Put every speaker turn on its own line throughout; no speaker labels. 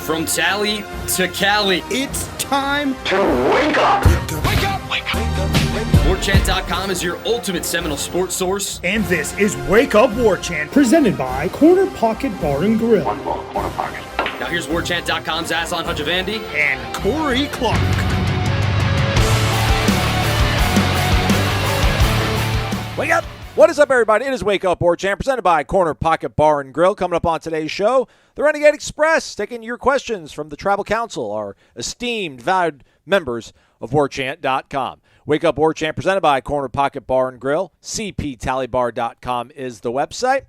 From Tally to Cali,
It's time
to wake up.
Wake up! Wake up!
Warchant.com is your ultimate Seminole sports source.
And this is Wake Up Warchant, presented by Corner Pocket Bar and Grill.
One more corner pocket.
Now here's Warchant.com's Aslan Hajavandi.
And Corey Clark.
Wake up! What is up, everybody? It is Wake Up Warchant, presented by Corner Pocket Bar and Grill. Coming up on today's show, the Renegade Express, taking your questions from the Tribal Council, our esteemed, valued members of Warchant.com. Wake Up Warchant, presented by Corner Pocket Bar and Grill. CPTallybar.com is the website.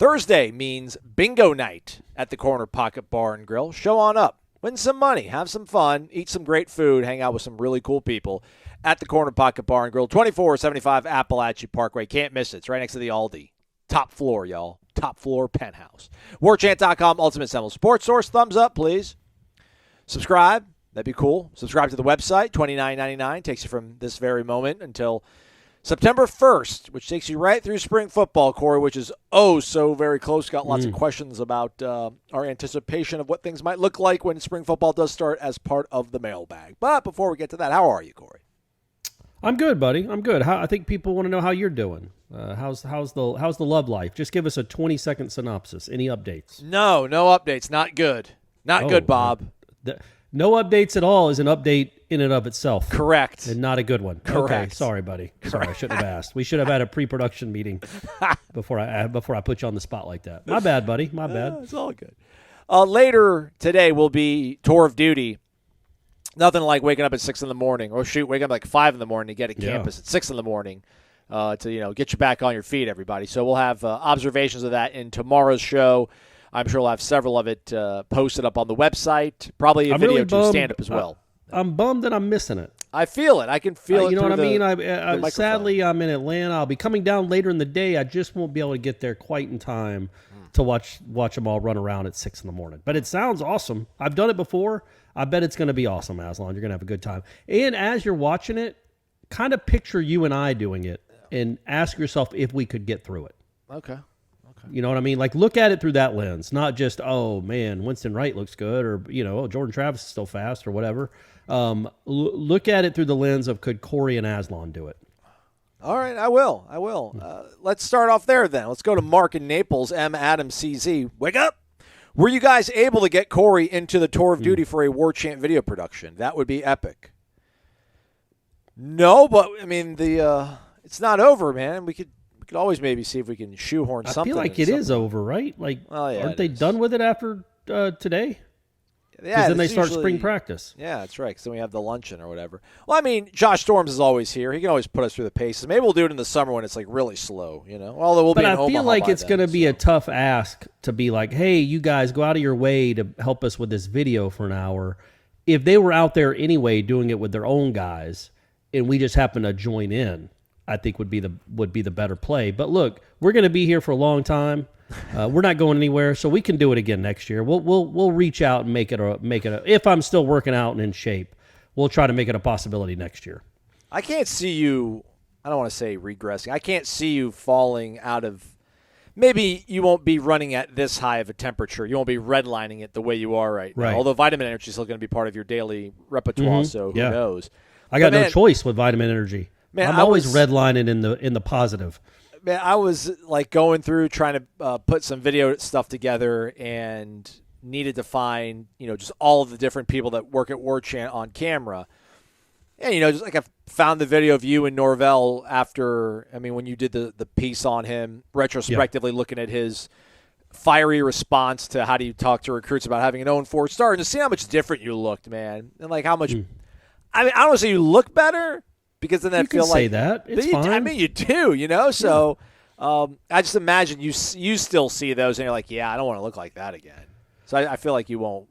Thursday means bingo night at the Corner Pocket Bar and Grill. Show on up. Win some money. Have some fun. Eat some great food. Hang out with some really cool people at the Corner Pocket Bar and Grill, 2475 Appalachia Parkway. Can't miss it. It's right next to the Aldi. Top floor, y'all. Top floor penthouse. Warchant.com, Ultimate Seminole Sports Source. Thumbs up, please. Subscribe. That'd be cool. Subscribe to the website. $29.99 takes you from this very moment until September 1st, which takes you right through spring football, Corey, which is so very close. Got lots of questions about our anticipation of what things might look like when spring football does start as part of the mailbag. But before we get to that, how are you, Corey?
I'm good, buddy. I'm good. I think people want to know how you're doing. How's the love life? Just give us a 20-second synopsis. Any updates?
No updates. Not good. Not good, Bob.
No updates at all is an update in and of itself.
Correct.
And not a good one.
Correct.
Okay, sorry, buddy. Sorry, I shouldn't have asked. We should have had a pre-production meeting before I put you on the spot like that. My bad, buddy. My bad.
It's all good. Later today will be Tour of Duty. Nothing like waking up at 6 in the morning, or waking up like 5 in the morning to get to campus at 6 in the morning to get you back on your feet, everybody. So we'll have observations of that in tomorrow's show. I'm sure we'll have several of it posted up on the website. Probably a video to stand-up as well.
I'm bummed that I'm missing it.
I feel it. I can feel it.
You know what I mean?
Sadly,
I'm in Atlanta. I'll be coming down later in the day. I just won't be able to get there quite in time to watch them all run around at 6 in the morning. But it sounds awesome. I've done it before. I bet it's going to be awesome, Aslan. You're going to have a good time. And as you're watching it, kind of picture you and I doing it and ask yourself if we could get through it.
Okay.
You know what I mean? Like, look at it through that lens, not just, oh, man, Winston Wright looks good, or, Jordan Travis is still fast or whatever. Look at it through the lens of, could Corey and Aslan do it?
All right, I will. Let's start off there then. Let's go to Mark in Naples, M. Adam CZ. Wake up! Were you guys able to get Corey into the Tour of Duty for a Warchant video production? That would be epic. No, but, I mean, it's not over, man. We could always maybe see if we can shoehorn something.
I feel like it is over, right? Like, aren't they done with it after today?
Yeah,
because then they start spring practice.
Yeah, that's right, because then we have the luncheon or whatever. Well, I mean, Josh Storms is always here. He can always put us through the paces. Maybe we'll do it in the summer when it's, like, really slow, Although we'll be in Omaha. But I feel
like it's going to be a tough ask to be like, hey, you guys, go out of your way to help us with this video for an hour. If they were out there anyway doing it with their own guys and we just happen to join in, I think would be the better play. But look, we're going to be here for a long time. We're not going anywhere, so we can do it again next year. We'll reach out and make it a. If I'm still working out and in shape, we'll try to make it a possibility next year.
I can't see you. I don't want to say regressing. I can't see you falling out of. Maybe you won't be running at this high of a temperature. You won't be redlining it the way you are right now. Although vitamin energy is still going to be part of your daily repertoire, so who knows?
I got no choice with vitamin energy. Man, I'm always redlining in the positive.
Man, I was like going through trying to put some video stuff together and needed to find, just all of the different people that work at Warchant on camera. And, just like I found the video of you and Norvell when you did the piece on him, retrospectively looking at his fiery response to how do you talk to recruits about having an 0-4 start, and to see how much different you looked, man. And like how much, I don't want to say you look better, because then I feel like
say that it's fine.
I mean, you do, So I just imagine you still see those, and you're like, yeah, I don't want to look like that again. So I feel like you won't,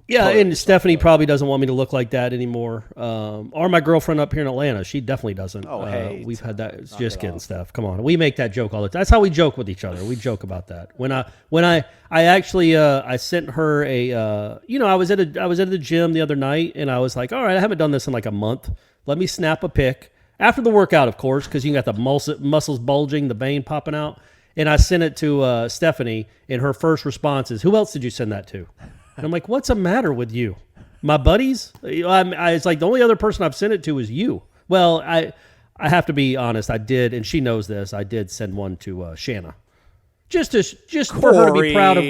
Yeah, and Stephanie probably doesn't want me to look like that anymore. Or my girlfriend up here in Atlanta, she definitely doesn't.
Oh, hey,
we've had that. It's just kidding, Steph. Come on, we make that joke all the time. That's how we joke with each other. We joke about that. When I actually I sent her a I was at the gym the other night, and I was like, all right, I haven't done this in like a month. Let me snap a pic after the workout, of course, because you got the muscles bulging, the vein popping out. And I sent it to Stephanie, and her first response is, "Who else did you send that to?" And I'm like, what's the matter with you? My buddies? It's like the only other person I've sent it to is you. Well, I have to be honest. I did, and she knows this. I did send one to Shanna, just for her to be proud of,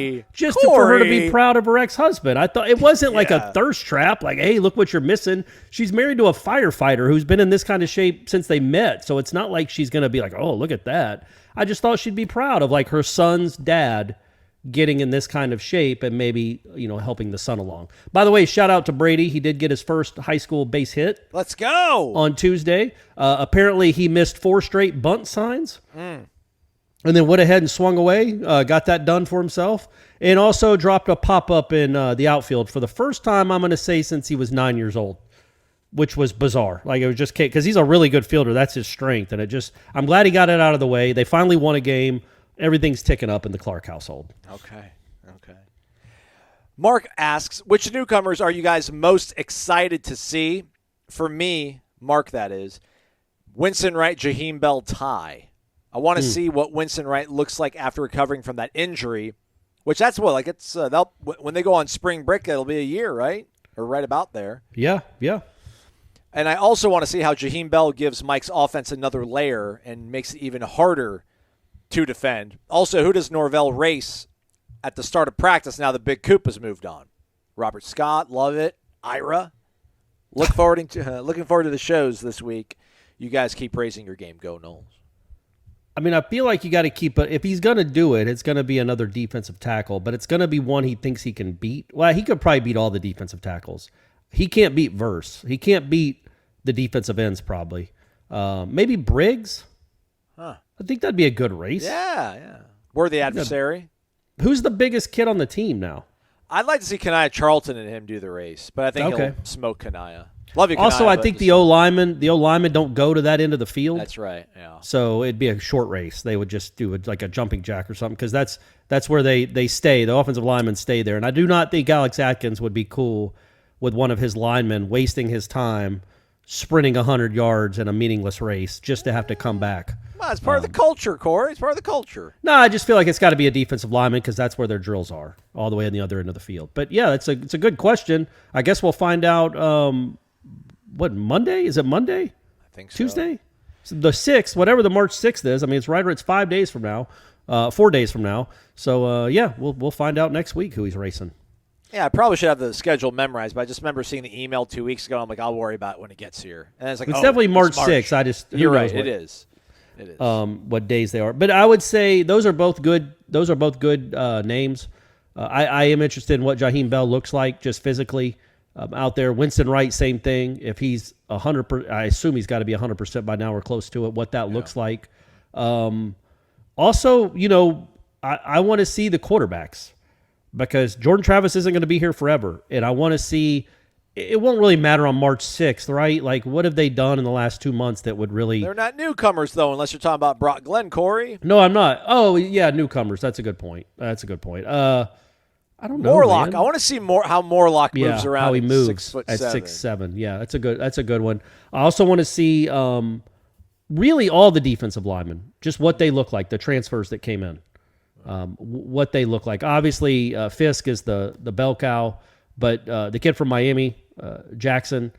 for her to be proud of her ex-husband. I thought it wasn't like a thirst trap. Like, hey, look what you're missing. She's married to a firefighter who's been in this kind of shape since they met. So it's not like she's gonna be like, oh, look at that. I just thought she'd be proud of like her son's dad getting in this kind of shape and maybe, helping the son along. By the way, shout out to Brady. He did get his first high school base hit.
Let's go.
On Tuesday. Apparently he missed 4 straight bunt signs and then went ahead and swung away, got that done for himself, and also dropped a pop-up in the outfield for the first time, I'm going to say, since he was 9 years old, which was bizarre. Like, it was just because he's a really good fielder. That's his strength. And I'm glad he got it out of the way. They finally won a game. Everything's ticking up in the Clark household.
Okay. Mark asks, which newcomers are you guys most excited to see? For me, Mark, that is, Winston Wright, Jaheim Bell tie. I want to see what Winston Wright looks like after recovering from that injury, which that's what, like, it's when they go on spring break, it'll be a year, right? Or right about there.
Yeah.
And I also want to see how Jaheim Bell gives Mike's offense another layer and makes it even harder to defend. Also, who does Norvell race at the start of practice now that Big Coop has moved on? Robert Scott, love it. Ira. Looking forward to the shows this week. You guys keep raising your game. Go Noles.
I mean, I feel like you got to keep it. If he's going to do it, it's going to be another defensive tackle, but it's going to be one he thinks he can beat. Well, he could probably beat all the defensive tackles. He can't beat Verse. He can't beat the defensive ends probably. Maybe Briggs.
Huh.
I think that'd be a good race.
Yeah. Worthy adversary.
Who's the biggest kid on the team now?
I'd like to see Kanaya Charlton and him do the race, but I think he'll smoke Kanaya. Love you, Kanaya.
Also, I think the O-linemen don't go to that end of the field.
That's right, yeah.
So it'd be a short race. They would just do like a jumping jack or something because that's where they stay. The offensive linemen stay there. And I do not think Alex Atkins would be cool with one of his linemen wasting his time sprinting 100 yards in a meaningless race just to have to come back.
Well, it's part of the culture, Corey. It's part of the culture.
No, I just feel like it's got to be a defensive lineman because that's where their drills are, all the way on the other end of the field. But, yeah, it's a good question. I guess we'll find out, Monday? Is it Monday?
I think so.
Tuesday? So the 6th, whatever the March 6th is. I mean, it's 5 days from now, 4 days from now. So, we'll find out next week who he's racing.
Yeah, I probably should have the schedule memorized, but I just remember seeing the email 2 weeks ago. I'm like, I'll worry about it when it gets here. And it's like,
it's definitely March 6th.
You're right. It is.
What days they are. But I would say those are both good names. I am interested in what Jaheim Bell looks like just physically out there. Winston Wright, same thing. If he's 100%, I assume he's got to be 100% by now or close to it, what that looks like. Also, I want to see the quarterbacks because Jordan Travis isn't going to be here forever. And I want to see – it won't really matter on March 6th, right? Like, what have they done in the last 2 months that would really –
They're not newcomers, though, unless you're talking about Brock Glenn, Corey.
No, I'm not. Oh, yeah, newcomers. That's a good point. I don't know,
Morlock.
man.
I want to see how Morlock moves around.
How he moves
6'7".
at 6'7". Yeah, that's a good one. I also want to see really all the defensive linemen, just what they look like, the transfers that came in, what they look like. Obviously, Fisk is the bell cow, but the kid from Miami, Jackson,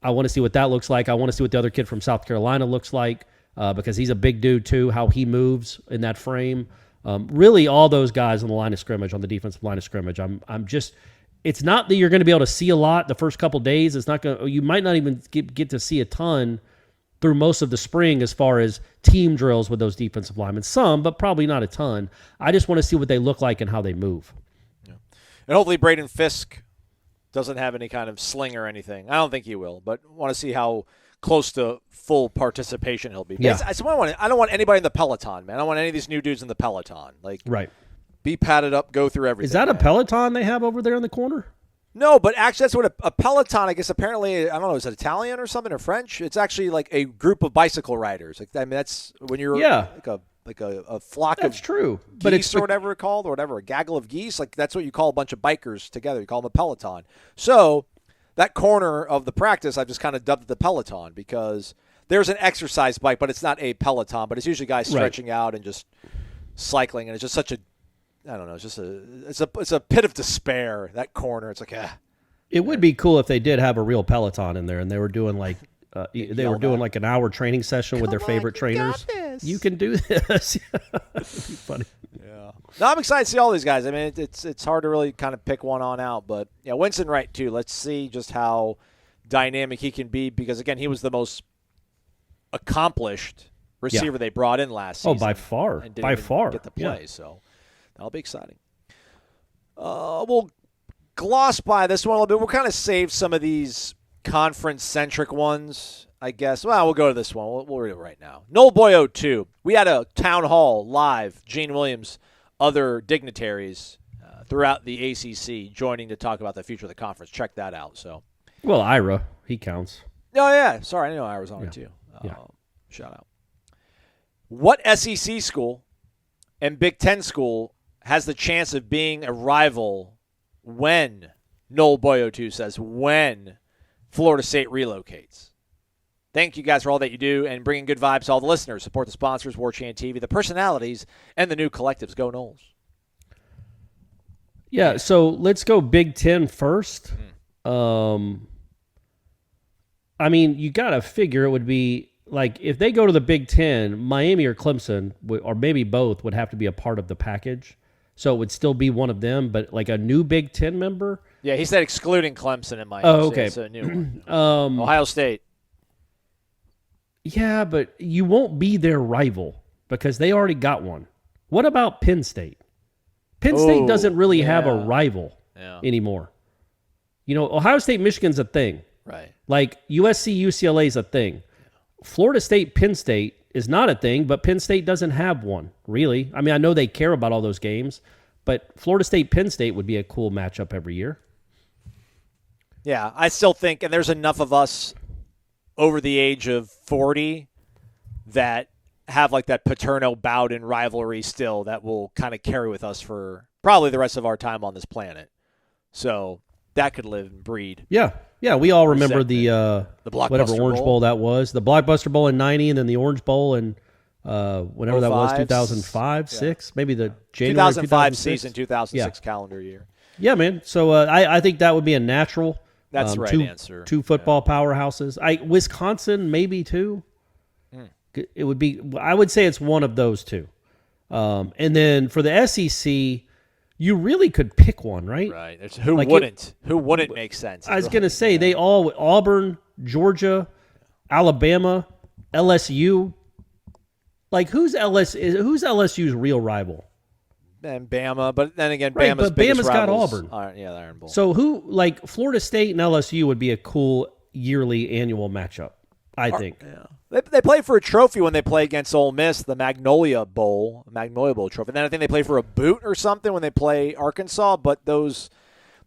I want to see what that looks like. I want to see what the other kid from South Carolina looks like because he's a big dude too, how he moves in that frame. Really, all those guys on the line of scrimmage, on the defensive line of scrimmage. I'm just. It's not that you're going to be able to see a lot the first couple days. It's not going. You might not even get to see a ton through most of the spring as far as team drills with those defensive linemen. Some, but probably not a ton. I just want to see what they look like and how they move.
Yeah. And hopefully, Braden Fisk doesn't have any kind of sling or anything. I don't think he will, but want to see how close to full participation he'll be.
Yeah.
I don't want anybody in the Peloton, man. I don't want any of these new dudes in the Peloton. Like,
right.
Be padded up, go through everything.
Is that
man.
a Peloton they have over there in the corner?
No, but actually that's what a Peloton, I guess apparently, I don't know, is it Italian or something or French? It's actually like a group of bicycle riders. Like, I mean, that's when you're like a flock
that's
of
true.
geese
but it's
or whatever it's called, or whatever, a gaggle of geese. Like, that's what you call a bunch of bikers together. You call them a Peloton. So that corner of the practice, I've just kind of dubbed it the Peloton because there's an exercise bike, but it's not a Peloton. But it's usually guys stretching out and just cycling, and it's just such a I don't know. It's a pit of despair. That corner. It's like
It would be cool if they did have a real Peloton in there and they were doing like like an hour training session with their favorite trainers. You can do this. That'd be funny.
Yeah. No, I'm excited to see all these guys. I mean, it's hard to really kind of pick one on out, but yeah, Winston Wright too. Let's see just how dynamic he can be because again, he was the most accomplished receiver they brought in last season.
Oh, by far.
And didn't
by
even
far.
get the play, so that'll be exciting. We'll gloss by this one a little bit. We'll kind of save some of these conference-centric ones, I guess. Well, we'll go to this one. We'll read it right now. Noel Boyo 2. We had a town hall live. Gene Williams, other dignitaries throughout the ACC joining to talk about the future of the conference. Check that out. So,
well, Ira, he counts.
Oh, yeah. Sorry, I know Ira's on it too. Shout out. What SEC school and Big Ten school has the chance of being a rival when, Noel Boyo 2 says, when Florida State relocates? Thank you guys for all that you do and bringing good vibes to all the listeners. Support the sponsors, Warchant TV, the personalities, and the new collectives. Go Noles.
Yeah, so let's go Big Ten first. I mean, you got to figure it would be like if they go to the Big Ten, Miami or Clemson, or maybe both, would have to be a part of the package. So it would still be one of them, but like a new Big Ten member.
Yeah, he said excluding Clemson and Miami.
Oh, okay.
So it's a new one. Ohio State.
Yeah, but you won't be their rival because they already got one. What about Penn State? Penn State doesn't really have a rival anymore. You know, Ohio State, Michigan's a thing.
Right.
Like USC, UCLA is a thing. Florida State, Penn State is not a thing, but Penn State doesn't have one, really. I mean, I know they care about all those games, but Florida State, Penn State would be a cool matchup every year.
Yeah, I still think, and there's enough of us over the age of 40 that have like that Paterno-Bowden rivalry still that will kind of carry with us for probably the rest of our time on this planet. So that could live and breed.
Yeah, we all remember the
Blockbuster
whatever Orange Bowl that was. The Blockbuster Bowl in 90 and then the Orange Bowl in whenever that was, 2005, 6, maybe the January
2005 season, 2006 calendar year.
Yeah, man. So I think that would be a natural.
That's the right answer.
Two football powerhouses. Wisconsin, maybe two. It would be. I would say it's one of those two. And then for the SEC, you really could pick one, right?
Right. Who wouldn't? Who wouldn't make sense?
I was going to say they all Auburn, Georgia, Alabama, LSU. Like who's LSU's real rival?
And Bama, but then again,
right,
Bama's
got
rivals
Auburn.
The Iron Bowl.
So who like Florida State and LSU would be a cool yearly annual matchup, I think.
Yeah. They play for a trophy when they play against Ole Miss, the Magnolia Bowl trophy. And then I think they play for a boot or something when they play Arkansas. But those,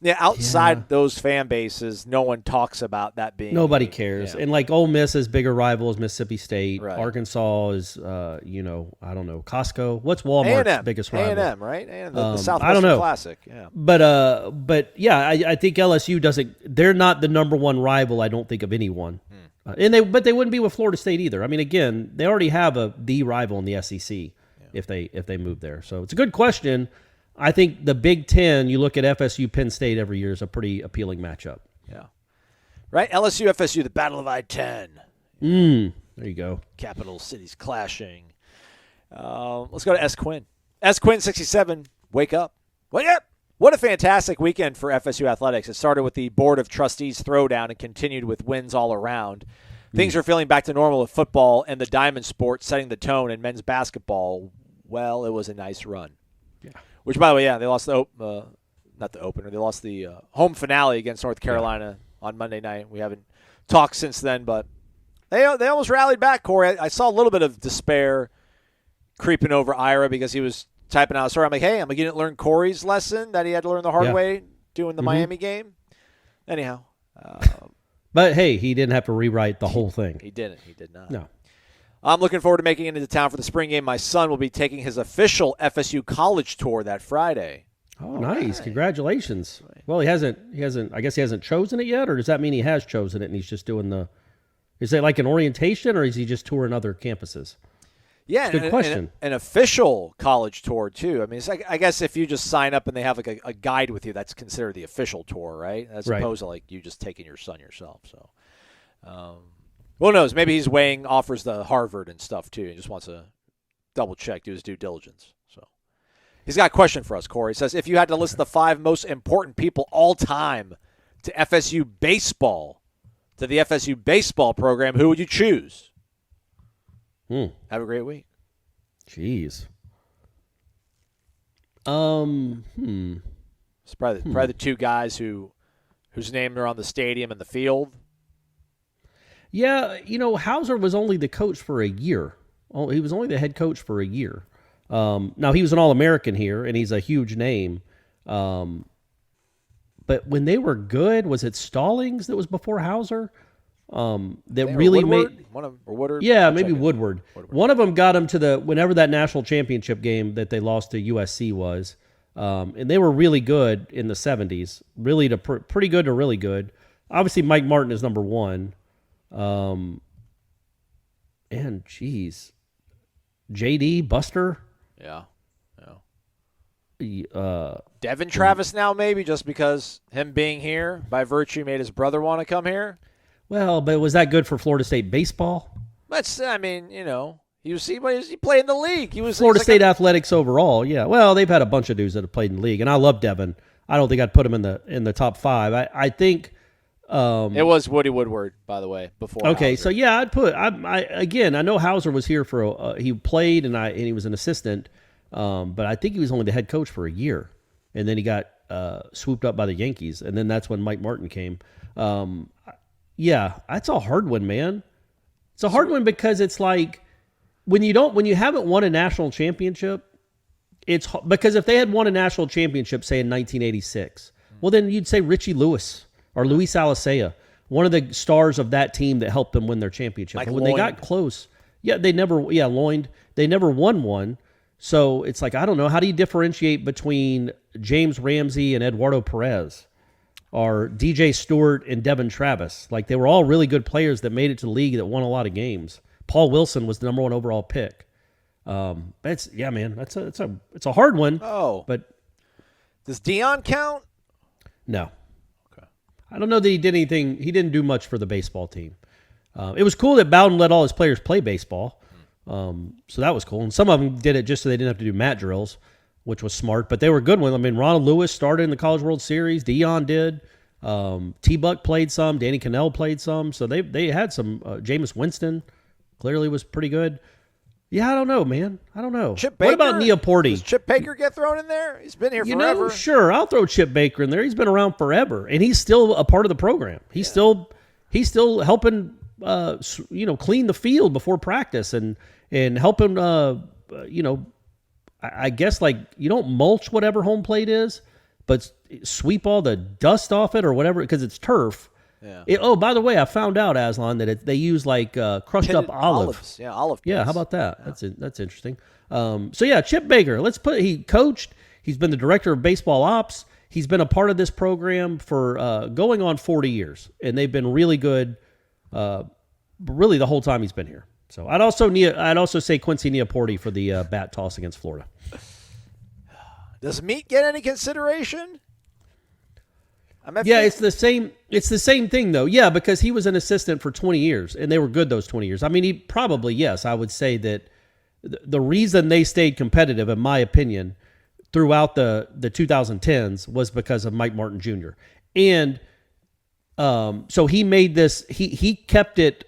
outside those fan bases, no one talks about that being.
Nobody cares. Yeah. And like Ole Miss is bigger rival is Mississippi State.
Right.
Arkansas is, I don't know, Costco. What's Walmart's
A&M.
biggest rival?
A&M, right? And the Southwestern
I don't know.
Classic. Yeah.
But yeah, I think LSU doesn't. They're not the number one rival. I don't think of anyone. But they wouldn't be with Florida State either. I mean, again, they already have the rival in the SEC if they move there. So it's a good question. I think the Big Ten, you look at FSU, Penn State every year is a pretty appealing matchup.
Yeah. Right? LSU, FSU, the Battle of I-10.
There you go.
Capital cities clashing. Let's go to S. Quinn. S. Quinn, 67. Wake up. Wake up. What a fantastic weekend for FSU athletics. It started with the Board of Trustees throwdown and continued with wins all around. Things are feeling back to normal with football and the diamond sport setting the tone in men's basketball. Well, it was a nice run. Yeah. Which, by the way, they lost not the opener. They lost the home finale against North Carolina on Monday night. We haven't talked since then, but they almost rallied back, Corey. I saw a little bit of despair creeping over Ira because he was typing out a story. I'm like, hey, I'm going to learn Corey's lesson that he had to learn the hard way doing the Miami game. Anyhow.
But, hey, he didn't have to rewrite the whole thing.
He didn't. He did not.
No.
I'm looking forward to making it into town for the spring game. My son will be taking his official FSU college tour that Friday.
Oh, nice. Right. Congratulations. Well, he hasn't, I guess he hasn't chosen it yet, or does that mean he has chosen it and he's just doing is it like an orientation or is he just touring other campuses?
Yeah,
Good question.
An official college tour too. I mean, it's like, I guess if you just sign up and they have like a guide with you, that's considered the official tour, right? As opposed to like you just taking your son yourself. So, who knows? Maybe he's weighing offers to Harvard and stuff too. He just wants to double check, do his due diligence. So, he's got a question for us, Corey. He says, if you had to list the 5 most important people all time to FSU baseball, to the FSU baseball program, who would you choose? Have a great week.
Jeez.
It's probably the 2 guys whose name are on the stadium and the field.
Yeah, Hauser was only the coach for a year. He was only the head coach for a year. Now, he was an All-American here, and he's a huge name. But when they were good, was it Stallings that was before Hauser? That really
Woodward?
made
Woodward.
Yeah, maybe Woodward. One of them got him to whenever that national championship game that they lost to USC was, and they were really good in the 70s, really pretty good to really good. Obviously, Mike Martin is number 1, and geez, JD Buster.
Yeah.
Yeah.
Devin Travis now maybe just because him being here by virtue made his brother want to come here.
Well, but was that good for Florida State baseball?
But I mean, he played in the league.
Florida State athletics overall, yeah. Well, they've had a bunch of dudes that have played in the league, and I love Devin. I don't think I'd put him in the top 5. I think
it was Woody Woodward, by the way, before.
Okay,
Hauser.
so yeah, I'd put. I know Hauser was here for he played and he was an assistant, but I think he was only the head coach for a year, and then he got swooped up by the Yankees, and then that's when Mike Martin came. Yeah, that's a hard one, man. It's a hard one because it's like when you haven't won a national championship, it's because if they had won a national championship, say in 1986, well then you'd say Richie Lewis or Luis Alicea, one of the stars of that team that helped them win their championship.
Like
but when
Lloyd.
they got close, Lloyd, they never won one. So it's like, I don't know, how do you differentiate between James Ramsey and Eduardo Perez? Or DJ Stewart and Devin Travis. Like, they were all really good players that made it to the league that won a lot of games. Paul Wilson was the number 1 overall pick. It's a hard one.
Oh,
but
does Dion count?
No. Okay. I don't know that he did anything. He didn't do much for the baseball team. It was cool that Bowden let all his players play baseball. So that was cool. And some of them did it just so they didn't have to do mat drills, which was smart, but they were good ones. I mean, Ronald Lewis started in the College World Series. Dion did. T-Buck played some. Danny Cannell played some. So they had some. Jameis Winston clearly was pretty good. Yeah, I don't know, man. I don't know.
Chip Baker?
What about Neoporti?
Does Chip Baker get thrown in there? He's been here forever.
Sure. I'll throw Chip Baker in there. He's been around forever, and he's still a part of the program. He's still helping, clean the field before practice and helping, I guess, like, you don't mulch whatever home plate is, but sweep all the dust off it or whatever, because it's turf. Yeah. By the way, I found out, Aslan, that they use like crushed up olives.
Yeah, olive.
Yeah, how about that? Yeah. That's interesting. Chip Baker. He coached. He's been the director of baseball ops. He's been a part of this program for going on 40 years, and they've been really good, really the whole time he's been here. So I'd also say Quincy Neoporti for the bat toss against Florida.
Does Meat get any consideration?
It's the same. It's the same thing though. Yeah, because he was an assistant for 20 years, and they were good those 20 years. I mean, he probably, yes, I would say that the reason they stayed competitive, in my opinion, throughout the 2010s was because of Mike Martin Jr. And so he made this. He kept it.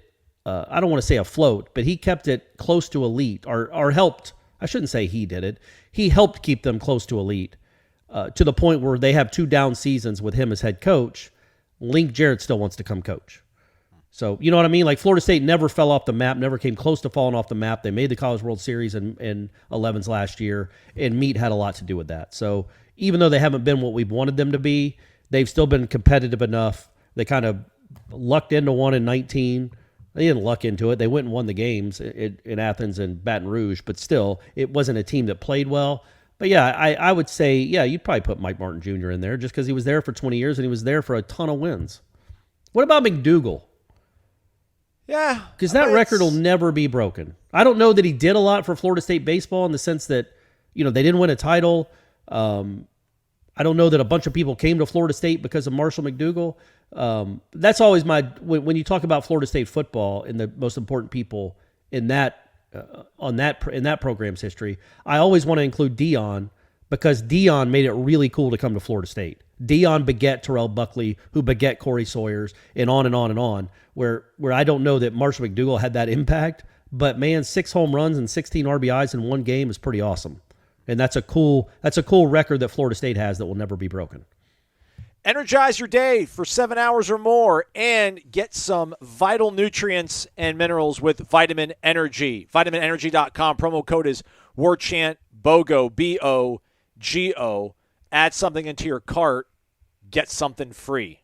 I don't want to say afloat, but he kept it close to elite, or helped. I shouldn't say he did it. He helped keep them close to elite. To the point where they have 2 down seasons with him as head coach. Link Jarrett still wants to come coach. So, you know what I mean? Like, Florida State never fell off the map, never came close to falling off the map. They made the College World Series in 11s last year, and Meat had a lot to do with that. So, even though they haven't been what we've wanted them to be, they've still been competitive enough. They kind of lucked into one in 19. They didn't luck into it. They went and won the games in Athens and Baton Rouge, but still, it wasn't a team that played well. But yeah, I would say, yeah, you'd probably put Mike Martin Jr. in there just because he was there for 20 years and he was there for a ton of wins. What about McDougal?
Yeah.
Because that record will never be broken. I don't know that he did a lot for Florida State baseball in the sense that, they didn't win a title. I don't know that a bunch of people came to Florida State because of Marshall McDougal. That's always when you talk about Florida State football and the most important people in that program's history, I always want to include Dion because Dion made it really cool to come to Florida State. Dion beget Terrell Buckley, who beget Corey Sawyers, and on and on and on, where I don't know that Marshall McDougal had that impact, but man, 6 home runs and 16 RBIs in one game is pretty awesome. And that's a cool record that Florida State has that will never be broken.
Energize your day for 7 hours or more and get some vital nutrients and minerals with Vitamin Energy. VitaminEnergy.com. Promo code is Warchant, BOGO, B-O-G-O. Add something into your cart, get something free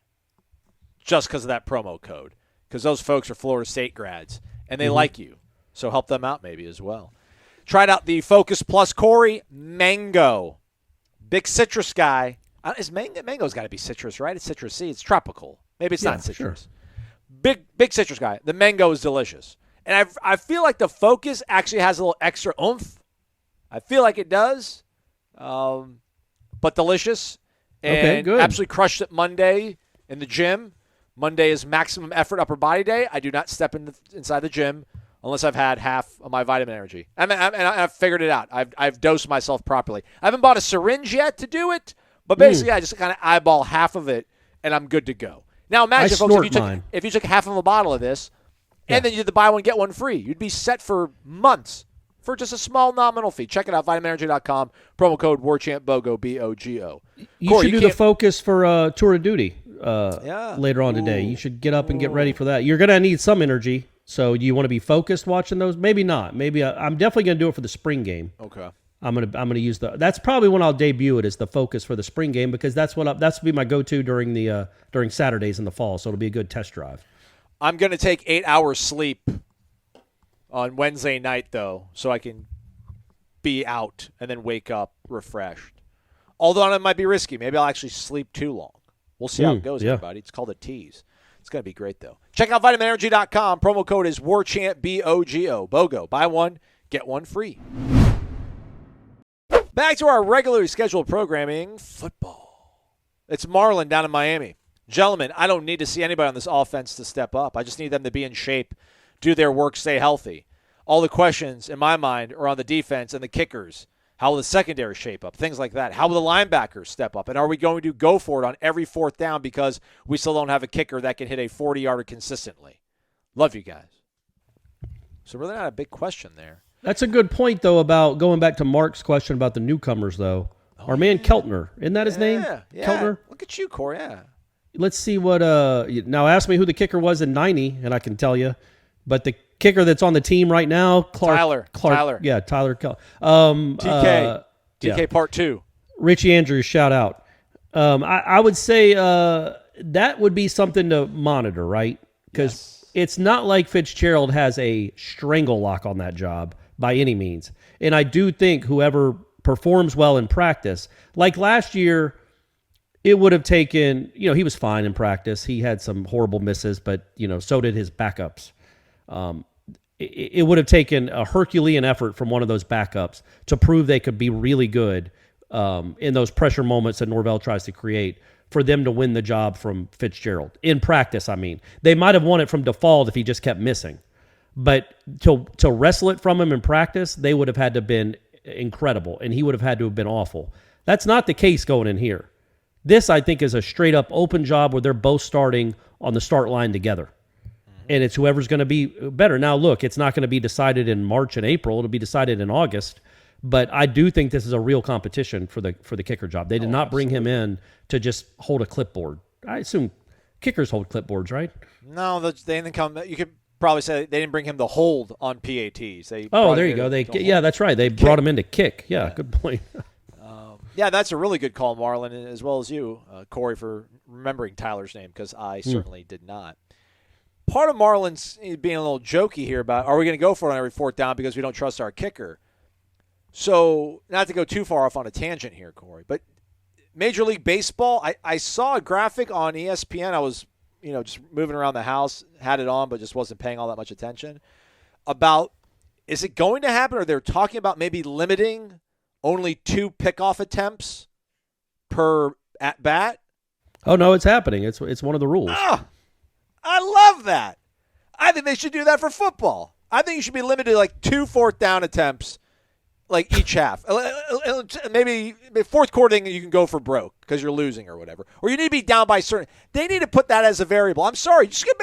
just because of that promo code. Because those folks are Florida State grads, and they like you. So help them out maybe as well. Tried out the Focus Plus Corey Mango. Big citrus guy. Is mango's got to be citrus, right? It's citrus C. It's tropical. Maybe it's not citrus. Sure. Big citrus guy. The mango is delicious. And I feel like the Focus actually has a little extra oomph. I feel like it does. But delicious. And
okay, good.
Absolutely crushed it Monday in the gym. Monday is maximum effort upper body day. I do not step inside the gym unless I've had half of my Vitamin Energy. And I've figured it out. I've dosed myself properly. I haven't bought a syringe yet to do it, but basically I just kind of eyeball half of it, and I'm good to go. Now imagine, folks, if you took half of a bottle of this, and then you did the buy one, get one free, you'd be set for months for just a small nominal fee. Check it out, VitaminEnergy.com. Promo code Warchant, BOGO, B-O-G-O.
You should do the Focus for Tour of Duty later on today. You should get up and get ready for that. You're going to need some energy. So do you want to be focused watching those? Maybe not. Maybe I'm definitely going to do it for the spring game.
Okay.
I'm gonna use that's probably when I'll debut it as the Focus for the spring game because that's will be my go-to during Saturdays in the fall. So it'll be a good test drive.
I'm going to take 8 hours sleep on Wednesday night though, so I can be out and then wake up refreshed. Although it might be risky. Maybe I'll actually sleep too long. We'll see how it goes, everybody. It's called a tease. It's going to be great, though. Check out VitaminEnergy.com. Promo code is Warchant, B-O-G-O. BOGO. Buy one, get one free. Back to our regularly scheduled programming, football. It's Marlin down in Miami. Gentlemen, I don't need to see anybody on this offense to step up. I just need them to be in shape, do their work, stay healthy. All the questions, in my mind, are on the defense and the kickers. How will the secondary shape up? Things like that. How will the linebackers step up? And are we going to go for it on every fourth down because we still don't have a kicker that can hit a 40-yarder consistently? Love you guys. So really not a big question there.
That's a good point, though, about going back to Mark's question about the newcomers, though. Our man Keltner. Isn't that his name?
Yeah.
Keltner?
Look at you, Corey. Yeah.
Let's see what now ask me who the kicker was in 90, and I can tell you. But the kicker that's on the team right now, Tyler. Yeah, Tyler.
TK part 2.
Richie Andrews, shout out. I would say that would be something to monitor, right? Because it's not like Fitzgerald has a strangle lock on that job by any means. And I do think whoever performs well in practice, like last year, it would have taken, he was fine in practice. He had some horrible misses, but, so did his backups. It would have taken a Herculean effort from one of those backups to prove they could be really good in those pressure moments that Norvell tries to create for them to win the job from Fitzgerald. In practice, I mean. They might have won it from default if he just kept missing. But to wrestle it from him in practice, they would have had to have been incredible, and he would have had to have been awful. That's not the case going in here. This, I think, is a straight-up open job where they're both starting on the start line together. And it's whoever's going to be better. Now, look, it's not going to be decided in March and April. It'll be decided in August. But I do think this is a real competition for the kicker job. They did not bring him in to just hold a clipboard. I assume kickers hold clipboards, right?
No, they didn't come. You could probably say they didn't bring him to hold on PATs. There you go. That's right. They brought him in to kick. Yeah, good point. Yeah, that's a really good call, Marlon, as well as you, Corey, for remembering Tyler's name, because I certainly did not. Part of Marlon's being a little jokey here about, are we going to go for it on every fourth down because we don't trust our kicker? So, not to go too far off on a tangent here, Corey, but Major League Baseball, I saw a graphic on ESPN. I was just moving around the house, had it on, but just wasn't paying all that much attention. About, is it going to happen, or they're talking about maybe limiting only 2 pickoff attempts per at bat?
Oh, no, it's happening. It's one of the rules.
Oh, I love that. I think they should do that for football. I think you should be limited to like 2 fourth down attempts, like each half. Maybe fourth quarter you can go for broke because you're losing or whatever. Or you need to be down by certain. They need to put that as a variable. I'm sorry. You shouldn't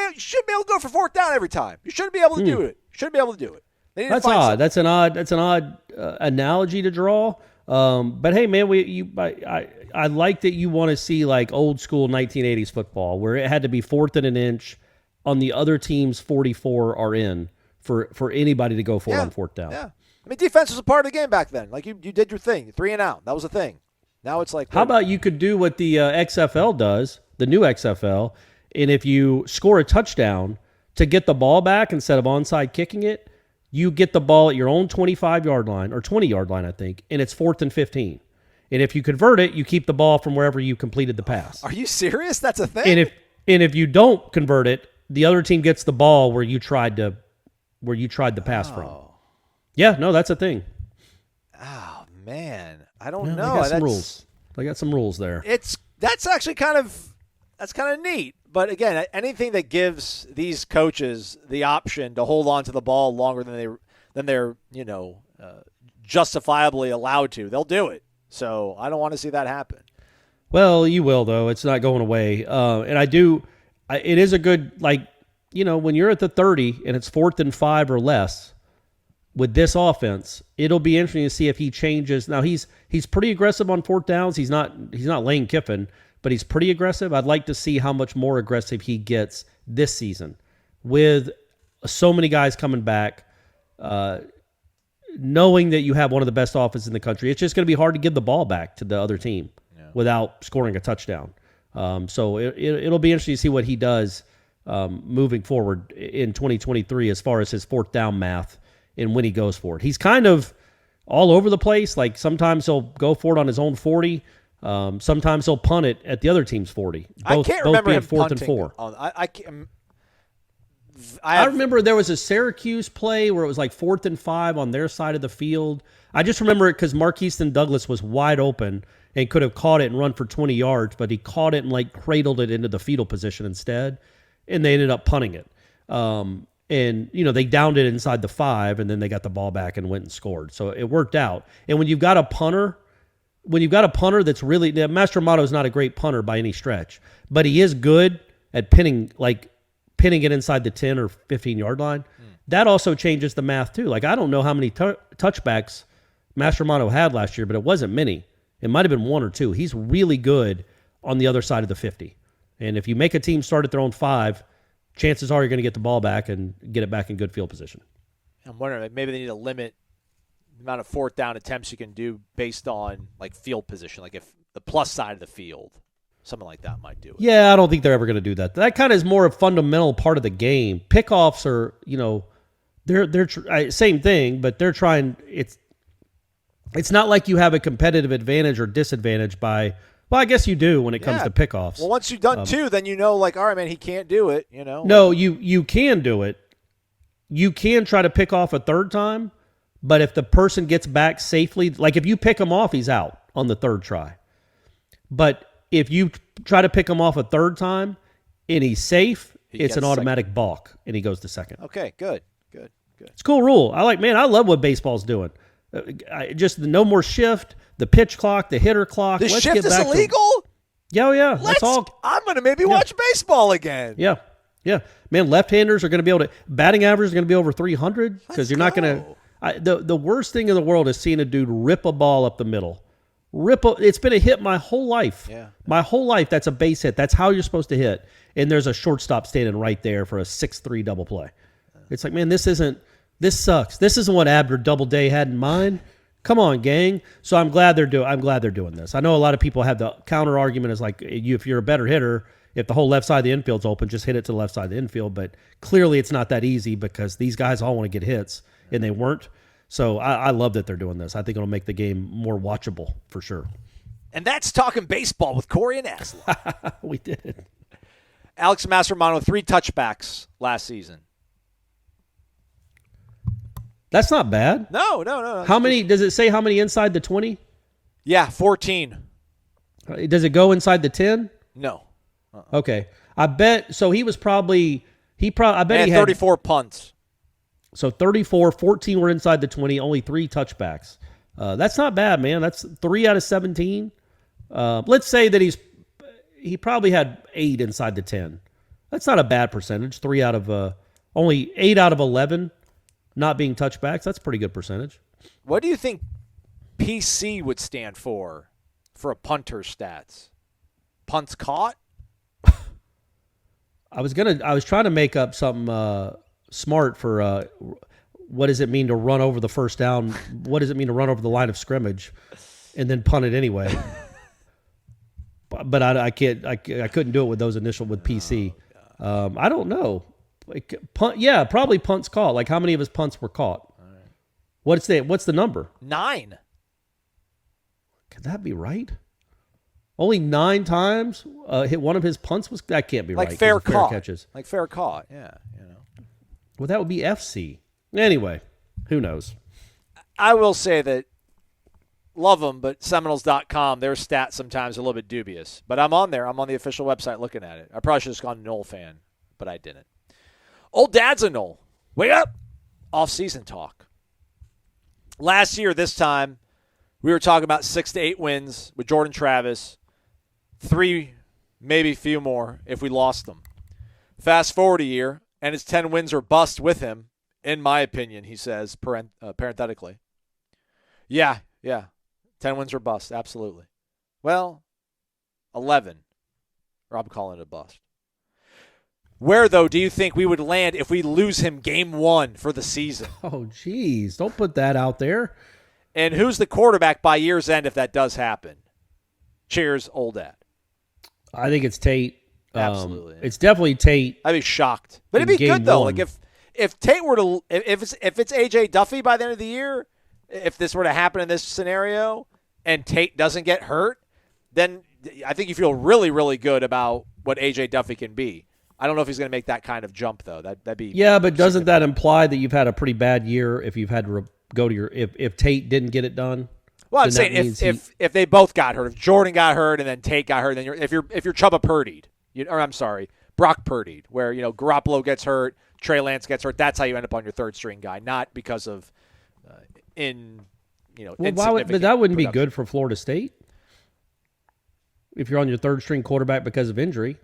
be able to go for fourth down every time. You shouldn't be able to do it. You shouldn't be able to do it. They need
That's
to find
odd.
something.
That's an odd analogy to draw. But hey, man, I like that you want to see like old school 1980s football where it had to be 4th and an inch on the other team's 44 are in for anybody to go for it on 4th down.
Yeah. I mean, defense was a part of the game back then. Like you did your thing, 3 and out. That was a thing. Now it's like,
how about you could do what the XFL does, the new XFL, and if you score a touchdown to get the ball back instead of onside kicking it, you get the ball at your own 25-yard line or 20-yard line, I think, and it's 4th and 15. And if you convert it, you keep the ball from wherever you completed the pass.
Are you serious? That's a thing?
And if you don't convert it, the other team gets the ball where you tried the pass from. Yeah, no, that's a thing.
Oh man, I don't know.
They got some rules. They got some rules there.
That's actually kind of neat. But again, anything that gives these coaches the option to hold on to the ball longer than they're justifiably allowed to, they'll do it. So I don't want to see that happen.
Well, you will though. It's not going away. And it is a good when you're at the 30 and it's 4th and 5 or less with this offense, it'll be interesting to see if he changes. Now he's pretty aggressive on 4th downs. He's not Lane Kiffin, but he's pretty aggressive. I'd like to see how much more aggressive he gets this season with so many guys coming back, knowing that you have one of the best offenses in the country. It's just going to be hard to give the ball back to the other team without scoring a touchdown. So it'll be interesting to see what he does moving forward in 2023 as far as his 4th down math and when he goes for it. He's kind of all over the place. Like sometimes he'll go for it on his own 40. Sometimes he'll punt it at the other team's 40.
I can't remember him
4th
punting
and 4.
I
remember there was a Syracuse play where it was like 4th and 5 on their side of the field. I just remember it because Marqueston Douglas was wide open and could have caught it and run for 20 yards, but he caught it and cradled it into the fetal position instead, and they ended up punting it. And they downed it inside the 5, and then they got the ball back and went and scored. So it worked out. And when you've got a punter that's really, Mastromato is not a great punter by any stretch, but he is good at pinning it inside the 10 or 15-yard line. That also changes the math too. I don't know how many touchbacks Mastromato had last year, but it wasn't many. It might have been 1 or 2. He's really good on the other side of the 50. And if you make a team start at their own 5, chances are you're going to get the ball back and get it back in good field position.
I'm wondering, maybe they need to limit the amount of 4th down attempts you can do based on field position, like if the plus side of the field, something like that might do it.
Yeah, I don't think they're ever going to do that. That kind of is more a fundamental part of the game. Pickoffs are, they're same thing, but they're trying. It's not like you have a competitive advantage or disadvantage by. Well, I guess you do when it comes to pickoffs.
Well, once you've done 2, then all right, man, he can't do it.
No, you can do it. You can try to pick off a 3rd time, but if the person gets back safely, if you pick him off, he's out on the 3rd try. But if you try to pick him off a 3rd time and he's safe, it's an automatic balk, and he goes to 2nd.
Okay, good.
It's a cool rule. I love what baseball's doing. Just no more shift, the pitch clock, the hitter clock.
The
Let's
shift
get
is
back
illegal?
Yeah. That's all.
I'm going to maybe watch baseball again.
Yeah. Man, left-handers are going to be able to – batting average is going to be over 300 because you're not going to – the worst thing in the world is seeing a dude rip a ball up the middle. It's been a hit my whole life.
Yeah.
My whole life, that's a base hit. That's how you're supposed to hit. And there's a shortstop standing right there for a 6-3 double play. It's like, man, this sucks. This isn't what Abner Doubleday had in mind. Come on, gang. So I'm glad they're doing this. I know a lot of people have the counter argument is if you're a better hitter, if the whole left side of the infield's open, just hit it to the left side of the infield. But clearly it's not that easy because these guys all want to get hits, and they weren't. So I love that they're doing this. I think it'll make the game more watchable for sure.
And that's Talking Baseball with Corey and Aslan.
We did.
Alex Mastromanno, 3 touchbacks last season.
That's not bad.
No.
How many? Does it say how many inside the 20?
Yeah, 14.
Does it go inside the 10?
No.
Okay. I bet. So he was probably. I bet
And
he had
34 punts.
So 34, 14 were inside the 20, only 3 touchbacks. That's not bad, man. That's 3 out of 17. Let's say that he probably had 8 inside the 10. That's not a bad percentage. 3 out of only 8 out of 11 not being touchbacks. That's a pretty good percentage.
What do you think PC would stand for a punter's stats? Punts caught?
I was trying to make up something smart for what does it mean to run over the first down? What does it mean to run over the line of scrimmage and then punt it anyway? But I couldn't do it with those initial with PC. I don't know. Probably punts caught. Like how many of his punts were caught? What's the number?
9.
Could that be right? Only 9 times hit one of his punts was that can't be
Like
right.
fair
catches.
Like fair caught. Yeah,
Well, that would be FC. Anyway, who knows?
I will say that love them, but Seminoles.com, their stats sometimes a little bit dubious. But I'm on there. I'm on the official website looking at it. I probably should have just gone Nole fan, but I didn't. Old Dad's a Nole. Wake up! Off-season talk. Last year, this time, we were talking about 6 to 8 wins with Jordan Travis. 3, maybe a few more if we lost them. Fast forward a year, and it's 10 wins or bust with him, in my opinion, he says, parenthetically. Yeah. 10 wins or bust, absolutely. Well, 11. Or I'm calling it a bust. Where, though, do you think we would land if we lose him game 1 for the season?
Oh, geez. Don't put that out there.
And who's the quarterback by year's end if that does happen? Cheers, Old Dad.
I think it's Tate.
Absolutely.
It's definitely Tate.
I'd be shocked. But it'd be good, though. Like if Tate were to – if it's A.J. Duffy by the end of the year, if this were to happen in this scenario and Tate doesn't get hurt, then I think you feel really, really good about what A.J. Duffy can be. I don't know if he's going to make that kind of jump, though. That'd be
but doesn't that imply that you've had a pretty bad year if you've had to go to your if Tate didn't get it done?
Well, I'm saying if they both got hurt, if Jordan got hurt and then Tate got hurt, then if you're Chubba Purdy'd, Brock Purdy'd, where Garoppolo gets hurt, Trey Lance gets hurt. That's how you end up on your third string guy, not because of
but that wouldn't be good for Florida State if you're on your third string quarterback because of injury,